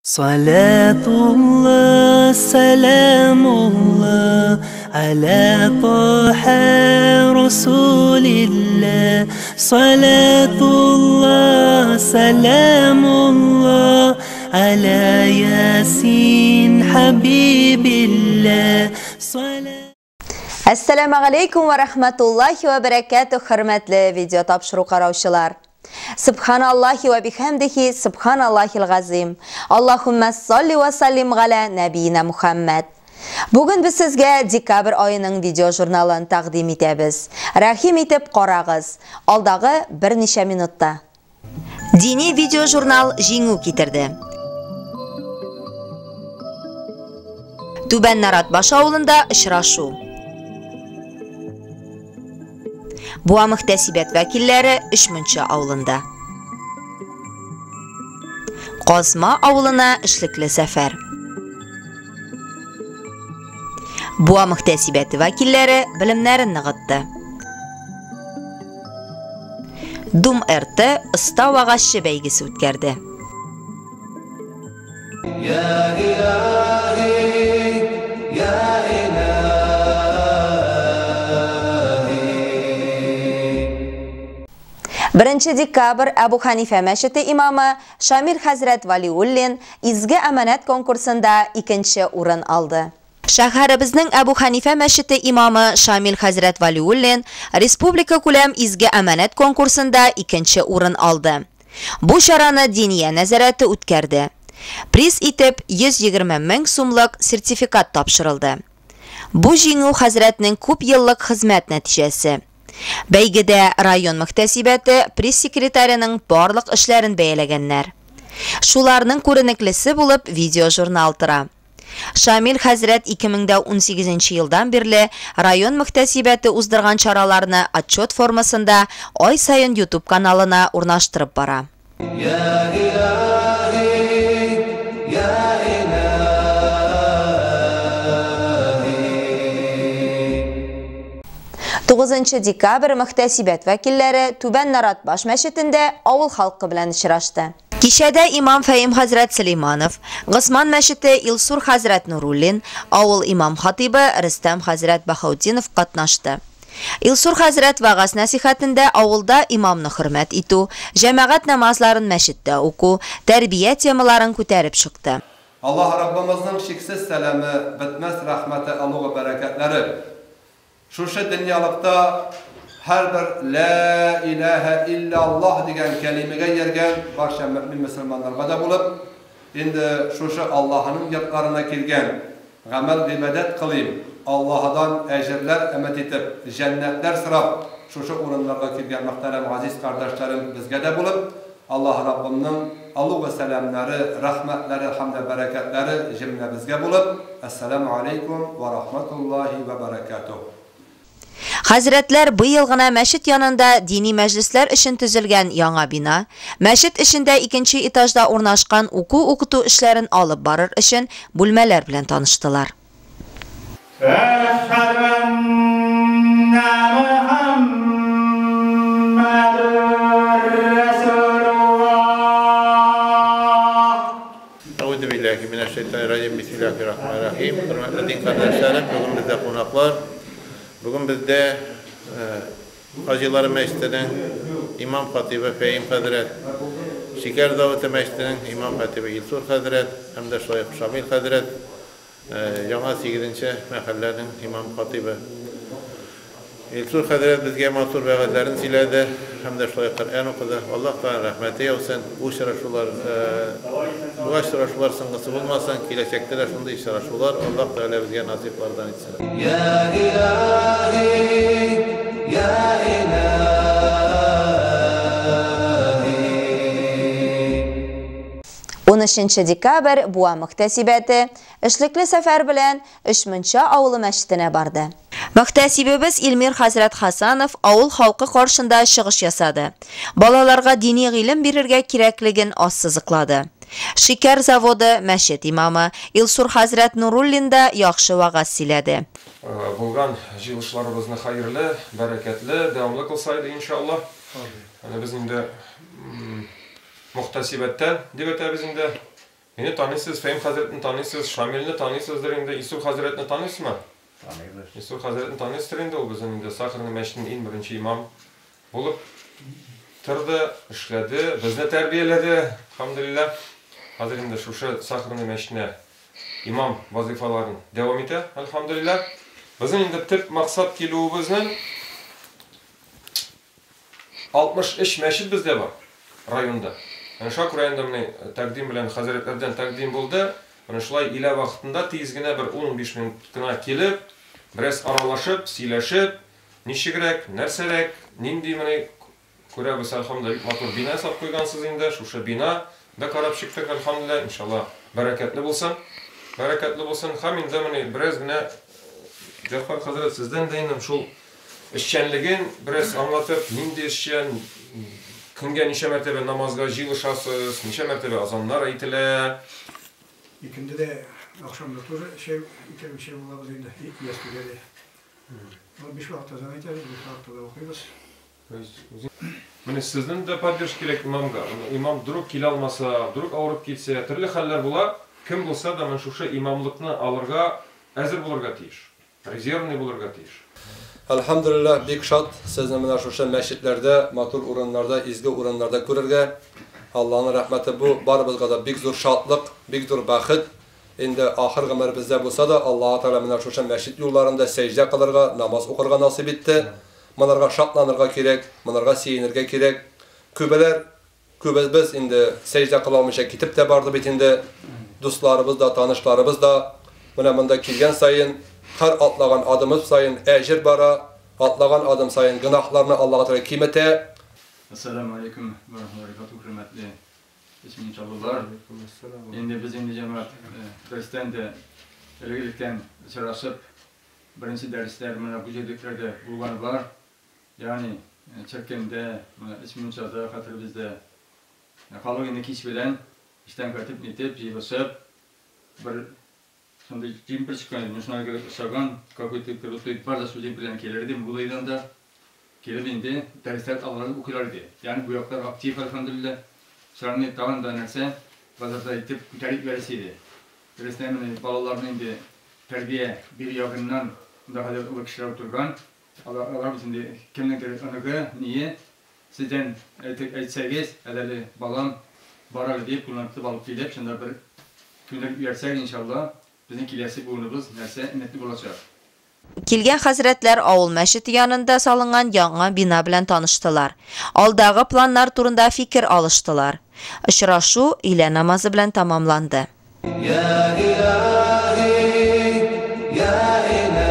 Salatullah, salamullah, ala taha rasulillah. Salatullah, salamullah, ala yasin habibillah. Assalamu alaykum wa rahmatullahi wa barakatuh, hurmatli video topshiruv qarovchilar. Subhanallahi va bihamdihi, subhanallahil g'azim. Allahumma salli va sallim ala nabiyina Muhammad. Bugun biz sizga dekabr oyining video jurnalini taqdim etamiz. Rahim etib qarag'iz. Oldag'i bir necha minutda. Diniy video jurnal jing'u ketirdi. Tuban Naratbash ovulida uchrashuv. Buğa muhtasibat vakillari Ishmuncha ovulida. Qozma ovulina ishlikli safar. Buğa muhtasibati vakillari bilimlarini nig'itdi. Dum erti usta va g'ashshi baygisi o'tkazdi. Birinchi dekabr Abu Hanifa masjidi imomi Shamil Hazrat Valiullin izgi amanat konkursida ikkinchi o'rin oldi. Shaharimizning Abu Hanifa masjidi imomi Shamil Hazrat Valiullin respublika ko'lam izgi amanat konkursida ikkinchi o'rin oldi. Bu sharani diniya nazorati o'tkazdi. Priz etib 120 ming so'mlik sertifikat topshirildi. Bu jing'u Hazratning ko'p yillik xizmat natijasi. Baygida rayon muhtasibati press sekretarining barliq ishlarini bayalaganlar. Shularning ko'riniklisi bo'lib video jurnal tira. Shamil Hazrat 2018-yildan beri rayon muhtasibati uzdirgan choralarni отчет formasida oy sayin YouTube kanalina o'rnashtirib bora. 9 dekabr muhtasibat vakillari Tuban Naratbash masjidida ovul xalqi bilan uchrashdi. Kechada imom Fahim Hazrat Suleymanov, G'ismon masjidi Ilsur Hazrat Nurullin, ovul imom xatibi Ristam Hazrat Bahoudinov qatnashdi. Ilsur Hazrat va'z nasihatida ovulda imomni hurmat etu, jamoat namozlarini masjidda o'qu, tarbiya temalarini ko'tarib chiqdi. Alloh Rabbimizning cheksiz salami, bitmas rahmati, ulug' barakatlari Şuşa dünyalıkta her bir la ilahe illallah degan kelimeye yergen barcha mümin Müslümanlarga da bulup, indi şuşa Allah'ın yatlarına kirgen, gamel ibadet kılayım, Allah'dan ecirler emet etip, cennetler sırap, şuşa orunlarga kirgen muhterem aziz kardeşlerim bizge de bulup, Allah Rabbim'nin alu ve selamları, rahmetleri, hamd ve bereketleri cümle bizge bulup, Esselamu Aleyküm ve Rahmetullahi ve Berekatuhu. Hazratlar bu yilgina masjid yonida diniy majlislar uchun tuzilgan yangi bino, masjid ishida ikkinchi etajda o'rnashgan o'quv-o'qituv ishlarini olib borir uchun bo'lmalar bilan tanishdilar. Euzu billahi mineşşeytanirracim. Bismillahirrahmanirrahim. Hürmetli din kardeşlerim, bugün bizde konaklar. Bugün bizde Hacıları Mescidinin İmam Hatibi Fehim Hazret, Şeker Davutı Mescidinin İmam Hatibi İlsur Hazret, hem de Şeyh Şamil Hazret, Yana 8. mahallenin İmam Hatibi İlsur Hazret bizge mansur vaazlerini siledi, hem de Şeyh Kur'an okudu. Allah Teala rahmeti olsun. Bu şuraşular sıngısı bulmasın, gelecekte şunda işraşular Allah Teala bizge nasiplerden etsin. Ya ilahi, ya ilahi. 13 dekabr Buğa muhtasibati ishlikli safar bilan Ishmuncha ovuli masjidine bardi. Muhtasibimiz Ilmir Hazrat Hasanov ovul xalqi qarshida shigish yasadi. Bolalarga diniy ilm berirga kerakligini ossiziqladi. Shekar zavodi masjid imomi Ilsur Hazrat Nurullinda yaxshi va'z siladi. Bo'lgan jilishlarimizni xayrli, barakatli, davomli qilsaydi inshaalloh. Biz endi muhtasibatdan deb aytamiz endi Beni tanıyorsunuz, Fehim Hazretini tanıyorsunuz, Şamil'ini tanıyorsunuzdur, indi İsul Hazretini tanıyorsunuz mu? Tanıyırız. İsul Hazretini tanıyorsunuzdur, indi o bizim indi Sakır'ın meşrinin en birinci imam bulup tırdı, işledi, bizni terbiyeledi, elhamdülillah. Hazır indi şu Sakır'ın meşrine imam vazifalarını devam ete, elhamdülillah. Bizim indi tip maksat kiluğumuzun 63 meşil bizde var rayonda. Yani şu rayonda takdim bilen Hazretlerden takdim buldu. Yani şulay ile vaxtında tezgine bir 15 minutuna kelip, biraz aralaşıp, sileşip, nişigrek, nerserek, nindi mene ko'ramiz elhamdülillah motor bina sap koygansız indi. Şu bina da qarab chiqdik elhamdülillah. İnşallah bereketli bulsun. Bereketli bulsun. Ham indi mene biraz gina Jafar Hazret sizden deyindim şu işçenligin biraz anlatıp nindi işçen kimge neçe mertebe namazga jilishasiz, neçe mertebe azanlar aytilar. İkindi de akşamda tur bir şey bulabilir de yastırdı. Bir vakit azan aytırız, bir vakit da okuyuz. Mene sizden de padiriş gerek imamga. İmam durup kil almasa, durup ağırıp gitse, türlü haller bula, kim bulsa da men şu imamlıkны alırga, hazır bulurga tiyiş. Rezervni bulurga tiyiş. Elhamdülillah bek şat sizni mana şu meşritlerde, matur o'rinlarda, izgi o'rinlarda ko'rarga. Allah'ın rahmeti bu baribizga da bek zo'r şatlık, bek zo'r baxt. Endi oxirgi umr bizda bo'lsa da Alloh taolo mana şu meşrit yo'llarında secde qilirga, namoz o'qirga nasib etdi. Bunlarga şatlanırga kerak, bunlarga seyinirga kerak. Köbeler biz endi secde qilolmaysa ketib de bardi bitinde. Do'stlarimiz da, tanışlarımız da bunda kelgan sayın har atlagan adımız sayın ecir bara, atlagan adım sayın günahlarını Allah'a Teala kimete. Assalamu alaikum ve rahmetullahi hürmetli ismini çalılar. Endi biz endi cemaat dersten de öylükten sırasıp birinci dersler mana bu yerliklerde bulgan var. Yani çekkende ismini çaldı hatır bizde kalık endi kişbeden işten katip nitip yibasıp bir sonunda cimper çıkan, şuna göre sagan, kakuytu kırıtıydı, parda sözüm bilen kelerdi, bulaydan da kelebinde dersler alanı okuyorlardı. Yani bu yaklar aktif elhamdülillah. Şarını tavan da nerse, bazıda itip müterik veresiydi. Dersler balalarının indi terbiye bir yakından daha da o kişiler oturgan. Allah bizim kimden anıgı niye sizden etseniz, edeli balam baralı deyip kullanıp balık gelip, şimdi bir günler versek inşallah. Bizim kilesi bulunumuz nerse netli olacak. Kelgan hazretler avul meşriti yanında salıngan yangi bina bilen tanıştılar. Alдағы planlar turunda fikir alıştılar. Işraşu ile namazı bilen tamamlandı. Ya ilahi, ya ilahi.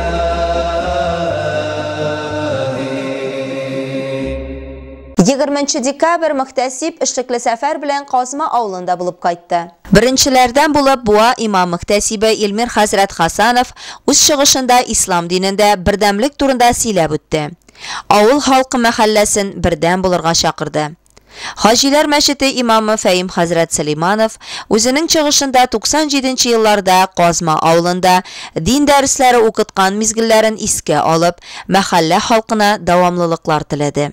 20 dekabr muhtasib ishlikli safar bilan Qozma avlunda bo'lib qaytdi. Birinchilardan bo'lib Buva imom muhtasibi Elmir Hazrat Hasanov o'z chiqishida islom dinida birdamlik turida siylab o'tdi. Avul xalqi mahallasin birdan bo'lirga chaqirdi. Hojilar masjidi imomi Fehim Hazrat Salimanov o'zining chiqishida 97-yillarda Qozma avlunda din darslari o'qitgan mezgillarini esga olib, mahalla xalqina davomliliklar tiladi.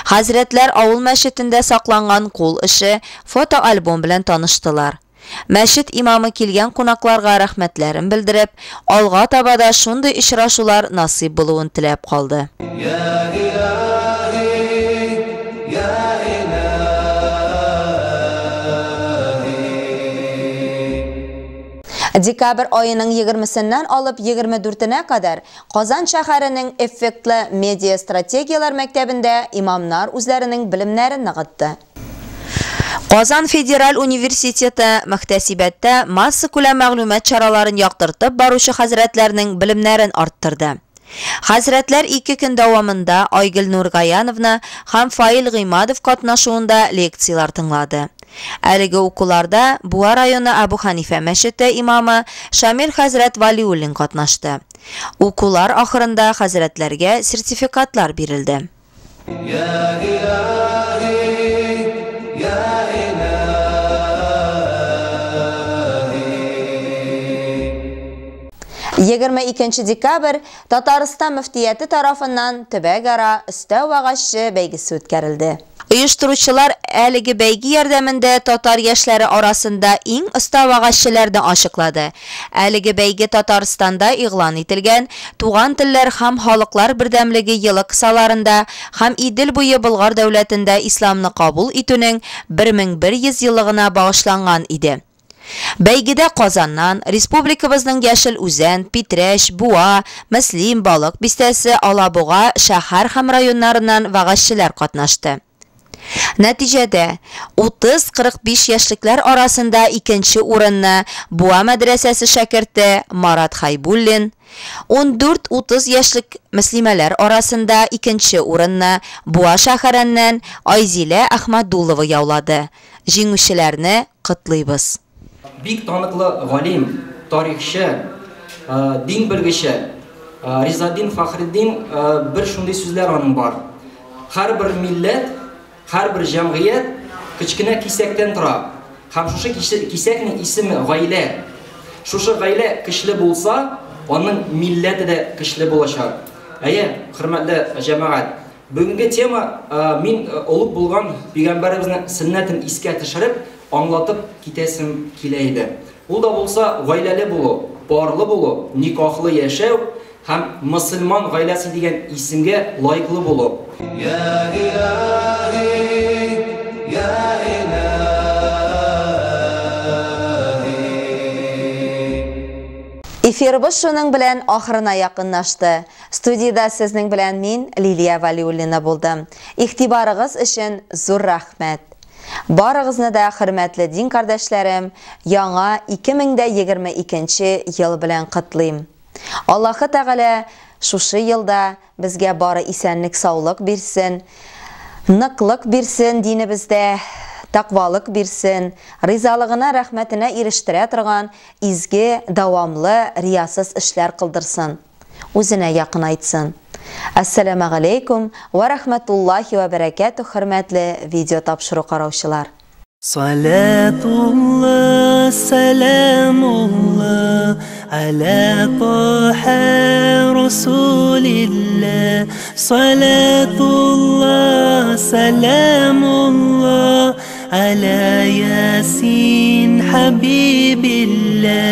Hazretler avul masjidinde saqlangan qo'l ishi foto albom bilan tanıştılar. Masjid imomi kelgan qo'noqlarga rahmatlarini bildirib, olg'a tabada shunday ishlashular nasib bo'luvini tilab qoldi. Ya ilahi, ya Dekabr ayının 20'sinden alıp 24'üne kadar Qozon shaharining effektli media strategiyalar maktabinde imamlar o'zlarining bilimlarini nag'itdi. Qozon Federal Universiteti muhtasibatda massa ko'lam ma'lumot choralarini yoqtirib boruvchi hazratlarning bilimlarini orttirdi. Hazratlar 2 kun davomida Oygul Nurg'ayanovna ham Fail G'imadov qatnashuvida leksiyalar tingladi. Әлеге o'quvlarda Buva rayoni Abu Hanifa masjidi imomi Shamir Hazrat Valiullin qatnashdi. O'quvlar oxirida hazratlarga sertifikatlar berildi. Ya ilahi, ya ilahi. 22 dekabr Tatariston muftiyati tarafından Tibagara Istav ağaçı beygisi o'tkarildi. Uyushtiruvchilar әлеге бәйге ярдәмендә татар яшьләре арасында иң оста вәгазьчеләрне ачыклады. Әлеге бәйге Татарстанда игълан ителгән Туган телләр һәм халыклар бердәмлеге елы кысаларында һәм Идел буе Болгар дәүләтендә исламны кабул итүнең 1100 еллыгына багышланган иде. Бәйгедә Казаннан, республикабызның Яшел Үзән, Питрәч, Буа, Мөслим, Балык бистәсе, Алабуга, шәһәр һәм районнарыннан вәгазьчеләр катнашты. Нәтиҗәдә 30-45 яшьлекләр арасында икенче урынны Буа мәдрәсәсе шәкерте Марат Хайбуллин, 14-30 яшьлек мөслимәләр арасында икенче урынны Буа шәһәреннән Айзилә Әхмәдуллова яулады. Җиңүчеләрне котлыйбыз. Бик таныклы галим, тарихчы, дин белгече Ризадин Фахриддин бер шундый сүзләр аның бар. Һәрбер милләт, һәрбер җәмгыять кичкенә кисәктән тора. Һәм шушы кисәкнең исеме гаилә. Шушы гаилә көчле булса, аның милләте дә көчле булачак. Әйе, хөрмәтле җәмәгать, бүгенге тема мин улуг булган пәйгамбәребезнең сөннәтен искә төшереп, аңлатып китәсем килә иде. Ул да булса гаиләле булу, парлы булу, никахлы яшәү һәм мөселман гаиләсе дигән исемгә лайыклы булу. Ya ilahi, ya ilahi. Эфирбыз шуның белән ахырына якынлашты. Студиядә сезнең белән мин Лилия Валиуллина булдым. Игътибарыгыз өчен зур рәхмәт. Барыгызны да хөрмәтле дин кардәшләрем, яңа 2022 ел белән котлыйм. Аллаһы Тәгалә шушы елда безгә бары исәнлек, саулык бирсен, ныклык бирсен динебездә, тақвалык бирсен, ризалыгына, рәхмәтенә ирештерә торган изге, дәвамлы, риясыз эшләр кылдырсын. Үзенә якынайтсын. Ассаламу алейкум ва рахматуллахи ва баракатух, хөрмәтле видео тапшыру караучылар. Салатулла, саламулла, аля таха расулилла. Салатулла, саламулла, аля ясин хабибилла.